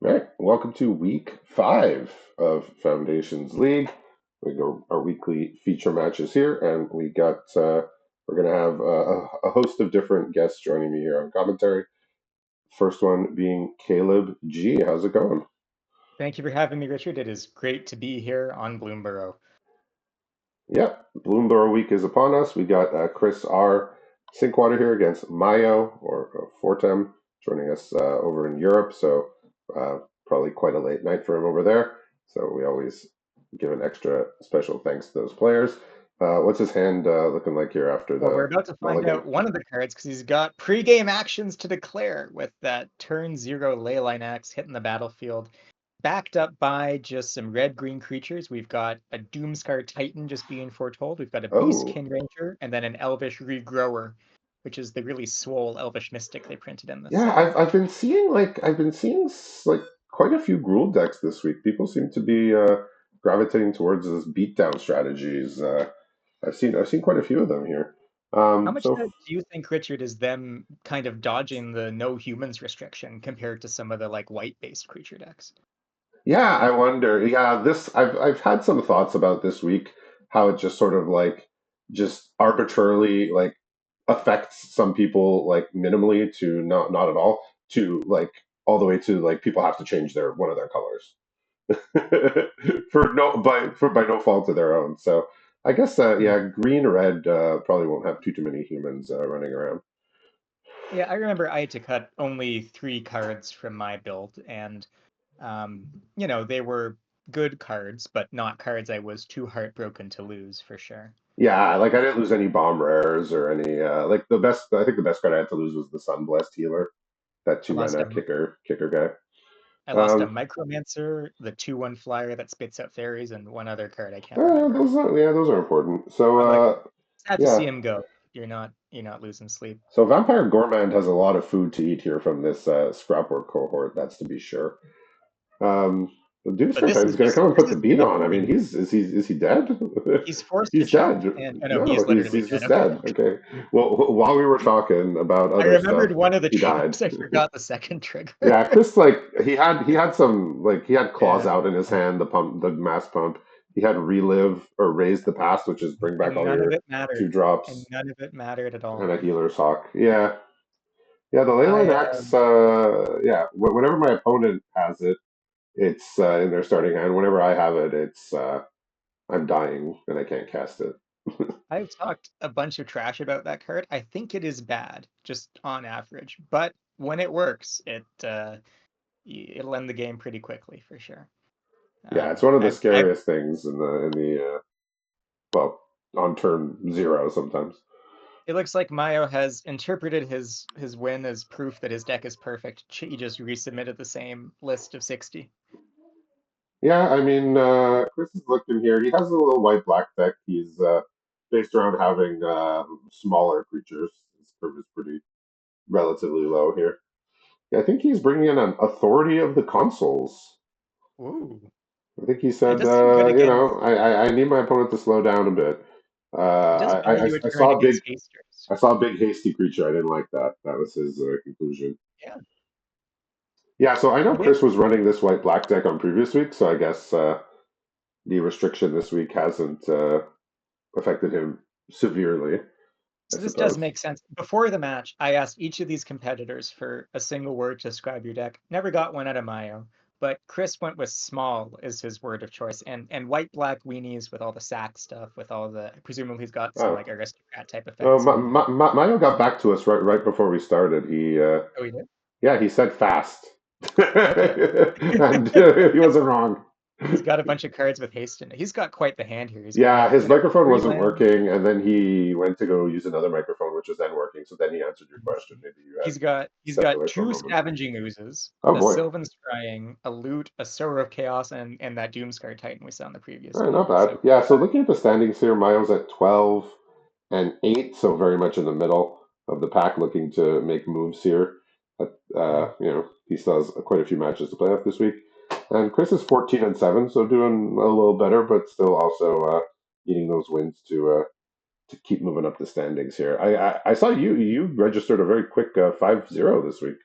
All right, welcome to week 5 of Foundations League. We go our weekly feature matches here, and we're gonna have a host of different guests joining me here on commentary. First one being Caleb G. How's it going? Thank you for having me, Richard. It is great to be here on Bloomborough. Yep, Bloomberg week is upon us. We got Chris R. Sinkwater here against Mayo or Fortem joining us over in Europe. So probably quite a late night for him over there. So we always give an extra special thanks to those players. What's his hand looking like here after Well, we're the about to find mulligan? out one of the cards because he's got pre-game actions to declare with that turn 0 Leyline Axe hitting the battlefield. Backed up by just some red-green creatures. We've got a Doomscar Titan just being foretold. We've got a Oh, Beastkin Ranger and then an Elvish Regrower, which is the really swole Elvish Mystic they printed in this yeah. set. I've been seeing like quite a few Gruul decks this week. People seem to be gravitating towards this beatdown strategies. I've seen quite a few of them here. How much So do you think, Richard, is them kind of dodging the no humans restriction compared to some of the like white-based creature decks? yeah, I wonder. Yeah, this I've had some thoughts about this week, how it just sort of like just arbitrarily like affects some people like minimally to not at all to like all the way to like people have to change their one of their colors by no fault of their own. So I guess Hmm. yeah, green red probably won't have too many humans running around. Yeah, I remember I had to cut only 3 cards from my build, and they were good cards, but not cards I was too heartbroken to lose for sure. Yeah, like I didn't lose any bomb rares or any like the best. I think the best card I had to lose was the Sunblessed Healer, that I two lost mana a kicker guy. I lost a Um, Micromancer, the 2/1 flyer that spits out fairies, and one other card I can't remember. those are important. So But like, sad to see yeah, him go. You're not losing sleep. so Vampire Gourmand has a lot of food to eat here from this scrapwork cohort. That's to be sure. Um, the But Doomsday this Titan's is going to just come and this put the is beat on. I mean, annoying. is he dead? He's forced to He's choke, dead. and no, he No, is literally he's dead. just Okay. dead. Okay. Well, while we were talking about I other stuff, remembered one of the he died. triggers. I forgot the second trigger. Yeah, Chris, like he had some like he had claws Yeah. out in his hand, the mass pump. He had relive or raise the past, which is bring back And all none of your it mattered. two And drops none of it mattered at and all. a healer's hawk. Yeah, yeah. The I Leyline Axe. Yeah. Whenever my opponent has it, it's in their starting hand. Whenever I have it, it's I'm dying and I can't cast it. I've talked a bunch of trash about that card. I think it is bad, just on average. But when it works, it'll end the game pretty quickly for sure. Yeah, it's one of the I've scariest things in the well on turn 0 sometimes. It looks like Mayo has interpreted his win as proof that his deck is perfect. He just resubmitted the same list of 60. Yeah, I mean, Chris is looking here. He has a little white black deck. He's based around having smaller creatures. His curve is pretty relatively low here. Yeah, I think he's bringing in an authority of the consoles. Ooh, I think he it said, does seem good against. I need my opponent to slow down a bit. It does buy you a I turn saw a big against hasters. hasty creature. I didn't like that. That was his conclusion. Yeah. Yeah, so I know With Chris was running this white black deck on previous week, so I guess the restriction this week hasn't affected him severely, I So this does suppose. make sense. Before the match, I asked each of these competitors for a single word to describe your deck. Never got one out of Mayo, but Chris went with small as his word of choice, and white black weenies with all the sack stuff, with all the presumably he's got some Oh, like aristocrat type well, effects in. Mayo got back to us right before we started. Oh, he did. Yeah, he said fast, Okay. and he wasn't wrong. He's got a bunch of cards with haste in it. He's got quite the hand here. He's got Yeah, his microphone three wasn't land. working, and then he went to go use another microphone, which was then working. So then he answered your question. Maybe you had He's stepped got away for a two moment. scavenging oozes, Oh a boy, Sylvan Scrying, a loot, a Sower of Chaos, and that Doomscar Titan we saw in the previous all right, not game. bad. So Yeah, so looking at the standings here, Mayo's at 12 and 8, so very much in the middle of the pack, looking to make moves here. But he still has quite a few matches to play off this week. And Chris is 14 and 7, so doing a little better, but still also needing those wins to keep moving up the standings here. I saw you registered a very quick 5-0 this week.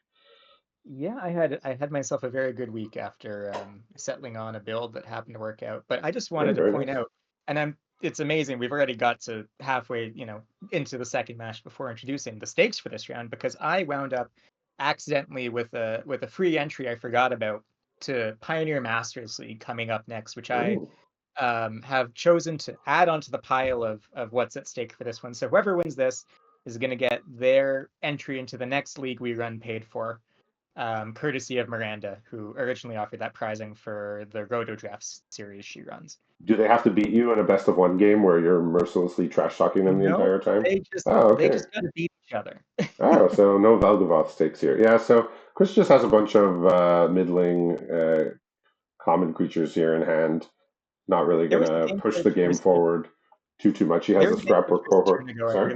Yeah, I had myself a very good week after settling on a build that happened to work out. But I just Yeah, wanted to very point nice. out, and it's amazing. We've already got to halfway, into the second match before introducing the stakes for this round because I wound up accidentally with a free entry I forgot about to Pioneer Masters League coming up next, which I Ooh. have chosen to add onto the pile of what's at stake for this one. So whoever wins this is going to get their entry into the next league we run paid for, courtesy of Miranda, who originally offered that prizing for the Roto Drafts series she runs. Do they have to beat you in a best of one game where you're mercilessly trash talking them the No, entire time? they just Oh, they okay. just got to beat each other. Oh, so no Valgavoth stakes here. Yeah, so Chris just has a bunch of middling common creatures here in hand. Not really There was a gonna game push where the he game was forward too much. He there has a was a game where scrapwork Chris a turn cohort. ago. I Sorry.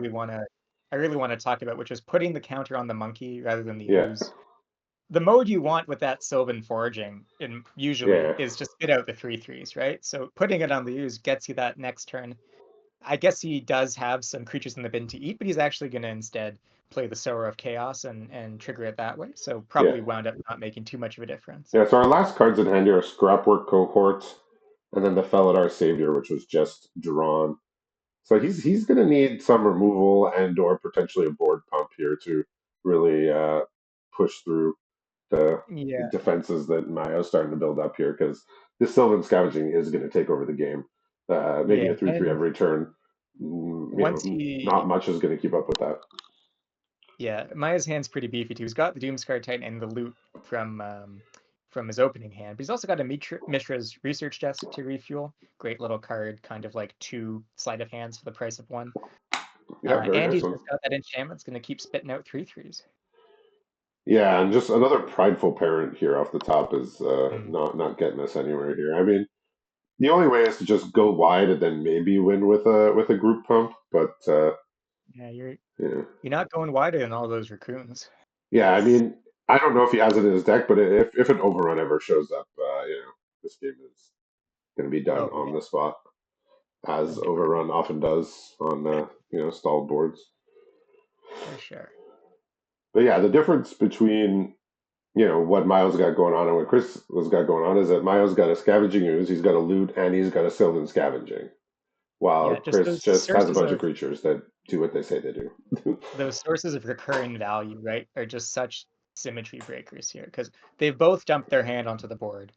really want to talk about, which was putting the counter on the monkey rather than the Yeah, ooze. The mode you want with that Sylvan foraging in usually yeah, is just spit out the 3/3s, right? So putting it on the ooze gets you that next turn. I guess he does have some creatures in the bin to eat, but he's actually going to instead play the Sower of Chaos and trigger it that way. So yeah, probably wound up not making too much of a difference. yeah. So our last cards in hand here are scrapwork cohort, and then the Felidar Savior, which was just drawn. So he's going to need some removal and or potentially a board pump here to really push through the Yeah, defenses that Mayo's starting to build up here because this Sylvan Scavenging is going to take over the game. Making yeah, a 3/3 and every turn, once he, not much is going to keep up with that. yeah, Maya's hand's pretty beefy too. He's got the Doomscar Titan and the loot from his opening hand, but he's also got a Mishra's Research Desk to refuel. Great little card, kind of like two sleight of hands for the price of one. Yeah, very And nice he's one. just got that enchantment that's going to keep spitting out 3/3s. Yeah, and just another prideful parent here off the top is Mm. not getting us anywhere here. I mean, the only way is to just go wide and then maybe win with a group pump, but Yeah, you're yeah. you're not going wider than all those raccoons. Yeah, I That's mean, I don't know if he has it in his deck, but if an overrun ever shows up, this game is going to be done oh on yeah, the spot, as undoubtedly overrun often does on stalled boards. for sure. But yeah, the difference between what Miles got going on and what Chris has got going on is that Miles got a scavenging ooze, he's got a loot, and he's got a sylvan scavenging, while Yeah, just Chris those just has a sources bunch of of creatures that do what they say they do. those sources of recurring value, right, are just such symmetry breakers here because they've both dumped their hand onto the board,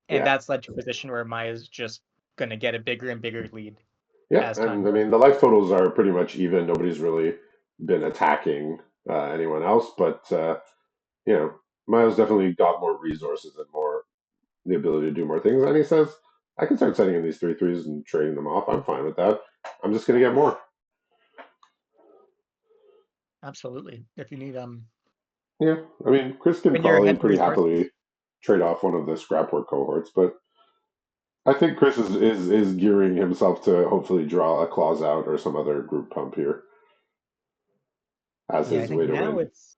and Yeah, that's led to a position where Maya's just gonna get a bigger and bigger lead yeah, as time and I goes mean the life totals are pretty much even. Nobody's really been attacking anyone else, but you know, Miles definitely got more resources and more the ability to do more things. And he says, I can start setting in these 3/3s and trading them off. I'm fine with that. I'm just going to get more. on. Absolutely. If you need Yeah, I mean, Chris can when you're probably ahead in pretty resources, happily trade off one of the scrapwork cohorts, but I think Chris is gearing himself to hopefully draw a clause out or some other group pump here as yeah, I his think way to now win. it's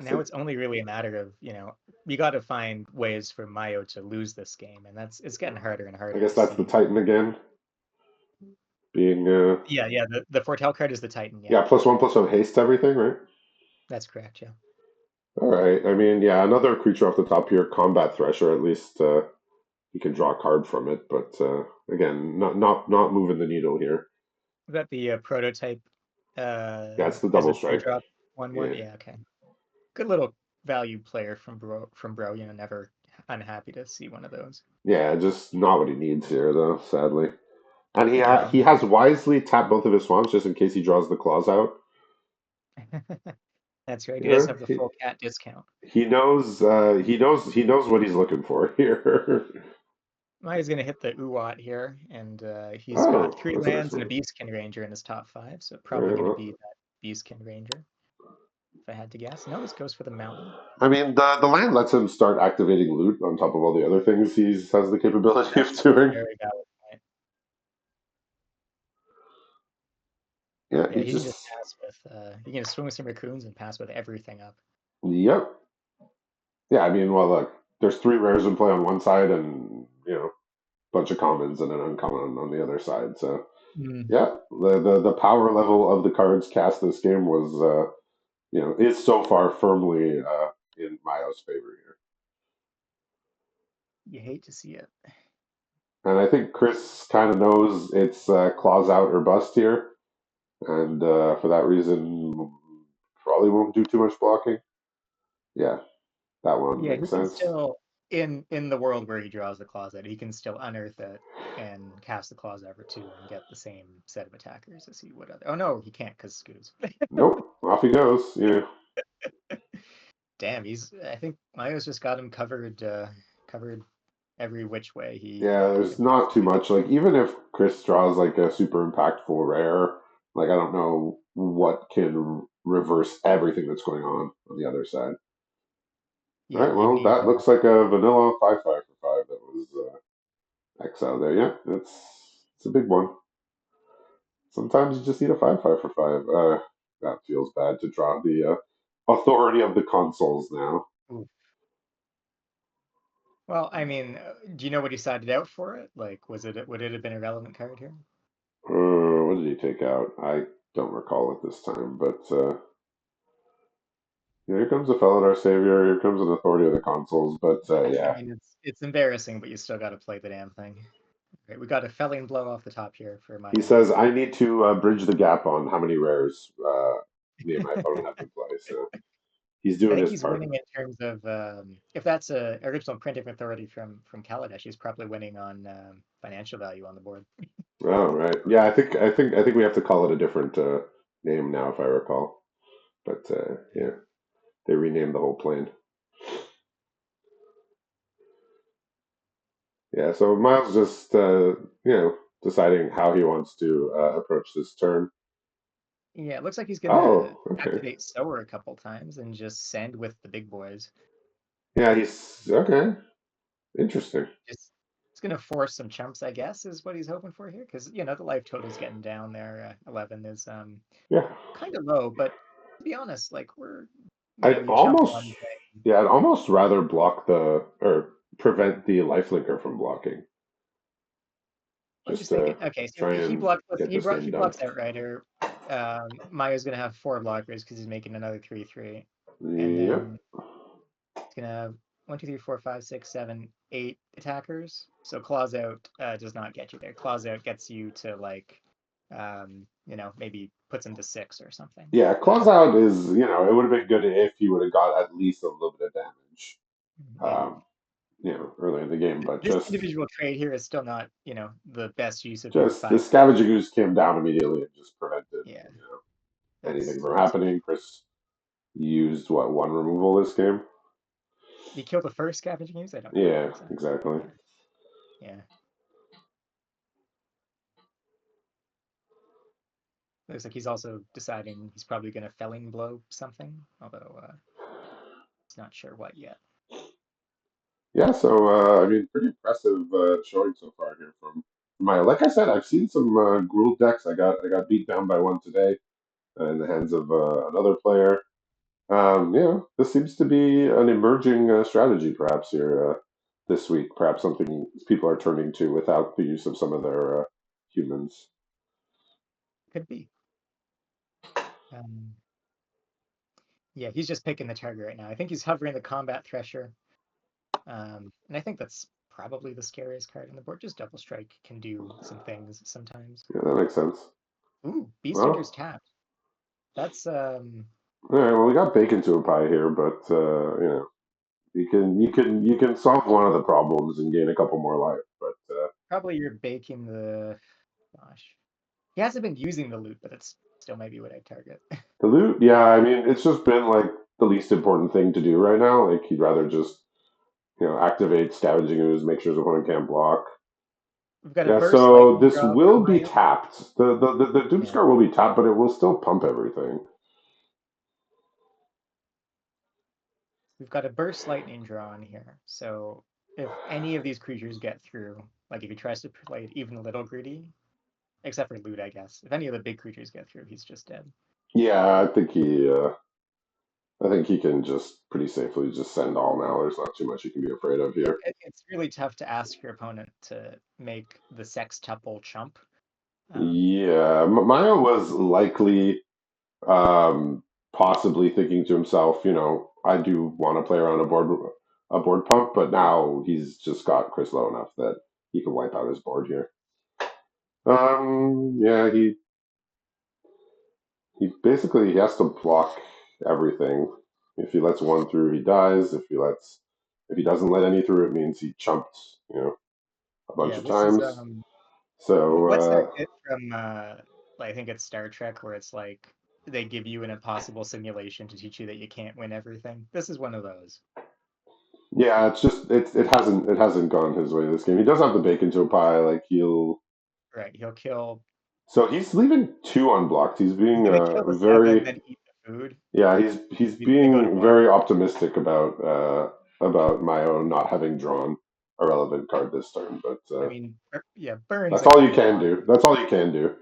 now it's only really a matter of, you got to find ways for Mayo to lose this game, and it's getting harder and I harder guess to that's the see. Titan again, being Yeah, yeah, the Foretell card is the Titan, yeah. yeah, +1/+1 haste everything, right? That's correct, yeah. All right. I mean, yeah, another creature off the top here, Combat Thresher. At least you can draw a card from it, but again, not moving the needle here. Is that the prototype Yeah, it's the as double a strike. 3-drop 1/1? Yeah, Yeah, okay. Good little value player from Bro, never unhappy to see one of those. yeah, just not what he needs here, though. Sadly, and No. he has wisely tapped both of his swamps just in case he draws the claws out. That's right. He does Yeah, have the full cat discount. he knows what he's looking for here. Maya's gonna hit the Uwat here, and he's got Oh, three that's a nice lands and a move. Beastkin Ranger in his top five, so All probably right, gonna well, be that Beastkin Ranger, if I had to guess. No, this goes for the mountain. I mean, the land lets him start activating loot on top of all the other things he has the capability of That's a doing. very valid point. Yeah, Yeah, he he can just just pass with he can just swing with some raccoons and pass with everything up. yep. Yeah, I mean, well, look, there's three rares in play on one side, and bunch of commons and an uncommon on the other side. So Mm. yeah, the power level of the cards cast this game was is so far firmly in Mayo's favor here. You hate to see it. And I think Chris kind of knows it's claws out or bust here, and for that reason, probably won't do too much blocking. Yeah, that one Yeah, makes he can sense. still in the world where he draws the closet, he can still unearth it and cast the claws over two and get the same set of attackers as he would other. Oh no, he can't because Scooters. Nope, off he goes. Yeah, Damn, I think Mayo's just got him covered every which way he yeah. There's could not too possibly go. much. Like even if Chris draws like a super impactful rare, like I don't know what can reverse everything that's going on the other side. All Yeah, right, you'd well need that looks like a vanilla 5/5 for 5 that was exiled there. Yeah, it's a big one. Sometimes you just need a 5/5 for 5. That feels bad to draw the authority of the consoles now. Ooh. Well, I mean, do you know what he sided out for it? Like, would it have been a relevant card here? What did he take out? I don't recall at this time, but yeah, here comes a Felidar Savior. Here comes an authority of the consoles. But I yeah, mean, it's embarrassing, but you still got to play the damn thing. Right, we got a felling blow off the top here for he Mayo. says I need to bridge the gap on how many rares me and my opponent have in play. So he's I doing think his he's part. winning in terms of if that's a original printing authority from Kaladesh, he's probably winning on financial value on the board. Oh right, yeah. I think we have to call it a different name now, if I recall. But yeah, they renamed the whole plane. Yeah, so Miles just deciding how he wants to approach this turn. Yeah, it looks like he's gonna Oh, okay. activate Sower a couple times and just send with the big boys. Yeah, he's okay. Interesting. Just it's gonna force some chumps, I guess, is what he's hoping for here, because the life total's getting down there. 11 is Yeah, kind of low, but to be honest, like we're I'd you chump almost one thing. yeah, I'd almost rather block the or prevent the lifelinker from blocking, I'm just just to thinking. Okay, so try he and blocks. get this He game done. blocks Outrider. Maya's gonna have four blockers because he's making another 3/3, and Yep. then it's gonna have 1, 2, 3, 4, 5, 6, 7, 8 attackers. So claws out does not get you there. Claws out gets you to like, maybe puts him to 6 or something. Yeah, Uh, close out is it would have been good if he would have got at least a little bit of damage, yeah. um, early in the game, but This just individual trade here is still not, the best use of your Just the 5. scavenging ooze came down immediately and just prevented, Yeah, anything that's from that's happening. Chris used what one removal this game? he killed the first scavenging use. I don't remember Yeah, exactly. exactly. Yeah, yeah. Looks like he's also deciding he's probably going to felling blow something, although he's not sure what yet. Yeah, so I mean, pretty impressive showing so far here from my. Like I said, I've seen some Gruul decks. I got beat down by one today in the hands of another player. This seems to be an emerging strategy, perhaps here this week. Perhaps something people are turning to without the use of some of their humans. Could be. Um, yeah, he's just picking the target right now. I think he's hovering the combat thresher, and I think that's probably the scariest card on the board. Just double strike can do some things sometimes. Yeah, that makes sense. Ooh, Beast Eater's Well, tapped. That's all right. Well, we got bacon to a pie here, but you can solve one of the problems and gain a couple more life. But probably you're baking the. Gosh, he hasn't been using the loot, but it's still maybe what I target. the loot, yeah, I mean, it's just been like the least important thing to do right now. Like he'd rather just activate scavenging ooze, make sure his opponent can't block. We've got a Yeah, burst so lightning this draw for will be Mayo. tapped. The Yeah. Doomscar will be tapped, but it will still pump everything. We've got a burst lightning draw in here. So if any of these creatures get through, like if he tries to play it even a little greedy, except for loot, I guess. If any of the big creatures get through, he's just dead. Yeah, I think he can just pretty safely just send all now. There's not too much you can be afraid of Yeah, here. it's really tough to ask your opponent to make the sextuple chump. Um, Yeah, Maya was likely. possibly thinking to himself, I do want to play around a board pump, but now he's just got Chris low enough that he can wipe out his board here. Yeah, he basically he has to block everything. If he lets one through, he dies. If he doesn't let any through, it means he chumped, a bunch Yeah, of this is times. So what's that bit from I think it's Star Trek where it's like they give you an impossible simulation to teach you that you can't win everything. This is one of those. yeah, it's just it hasn't gone his way this game. He does have the bacon to a pie. Like Right. He'll kill so he's leaving two unblocked. He's he's being gonna kill the seven, very then eat the food. yeah. He's He's gonna go to being one. very optimistic about Mayo not having drawn a relevant card this turn. But I mean, yeah, Burns that's a all you couple can blocks. do. That's all you can do.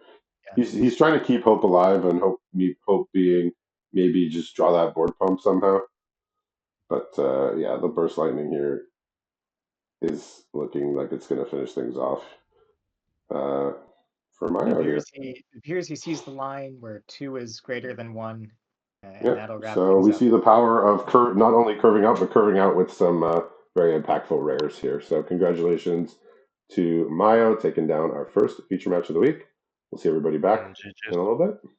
Yeah. He's trying to keep hope alive and hope being maybe just draw that board pump somehow. But yeah, the burst lightning here is looking like it's going to finish things off uh, for Mayo here. It appears he sees the line where two is greater than one, and Yeah. that'll wrap So things we up. see the power of not only curving up, but curving out with some very impactful rares here. So congratulations to Mayo taking down our first feature match of the week. We'll see everybody back Mm, in a little bit.